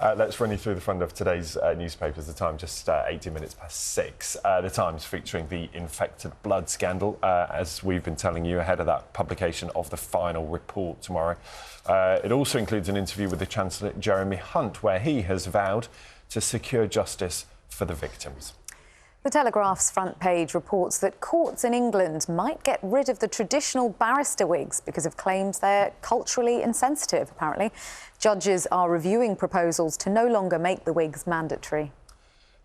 Let's run you through the front of today's newspapers. The Times just 18 minutes past 6. The Times featuring the infected blood scandal, as we've been telling you ahead of that publication of the final report tomorrow. It also includes an interview with the Chancellor Jeremy Hunt, where he has vowed to secure justice for the victims. The Telegraph's front page reports that courts in England might get rid of the traditional barrister wigs because of claims they're culturally insensitive, apparently. Judges are reviewing proposals to no longer make the wigs mandatory.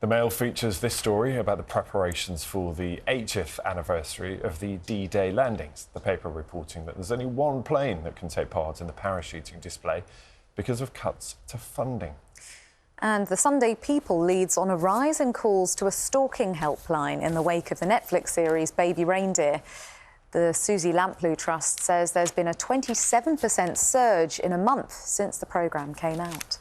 The Mail features this story about the preparations for the 80th anniversary of the D-Day landings. The paper reporting that there's only one plane that can take part in the parachuting display because of cuts to funding. And the Sunday People leads on a rise in calls to a stalking helpline in the wake of the Netflix series Baby Reindeer. The Susie Lamplugh Trust says there's been a 27% surge in a month since the programme came out.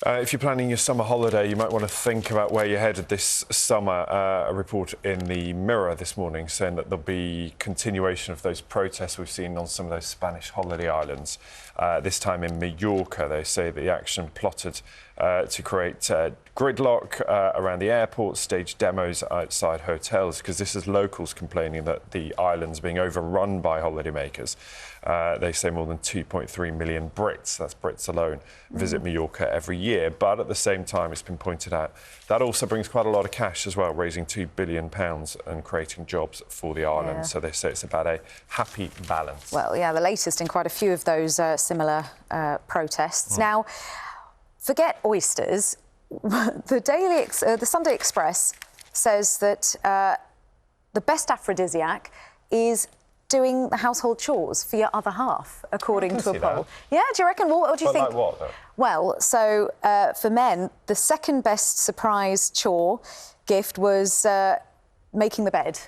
If you're planning your summer holiday, you might want to think about where you're headed this summer. A report in the Mirror this morning saying that there'll be continuation of those protests we've seen on some of those Spanish holiday islands. This time in Mallorca, they say the action plotted to create gridlock around the airport, stage demos outside hotels, because this is locals complaining that the island's being overrun by holidaymakers. They say more than 2.3 million Brits, that's Brits alone, visit Mallorca every year. But at the same time, it's been pointed out, that also brings quite a lot of cash as well, raising £2 billion and creating jobs for the island. Yeah. So they say it's about a happy balance. Well, yeah, the latest in quite a few of those similar protests. Now, forget oysters. The Sunday Express says that the best aphrodisiac is doing the household chores for your other half, according to a poll. Yeah, do you reckon? What do you think? Like what, though? Well, so for men, the second best surprise chore gift was making the bed.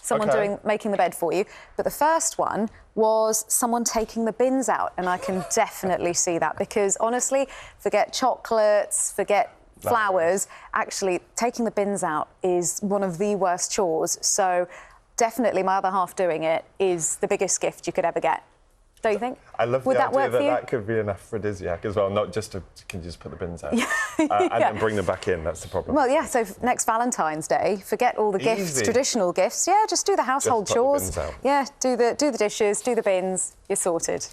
Someone making the bed for you. But the first one was someone taking the bins out, and I can definitely see that, because honestly, forget chocolates, forget flowers, actually taking the bins out is one of the worst chores. So definitely my other half doing it is the biggest gift you could ever get. Don't you think? I love Would the that idea work that for you? that could be an aphrodisiac as well, not just to, can you just put the bins out and then bring them back in, that's the problem. Well, yeah, so next Valentine's Day, forget all the gifts, traditional gifts. Yeah, just do the household chores. The bins out. Yeah, do the dishes, do the bins, you're sorted.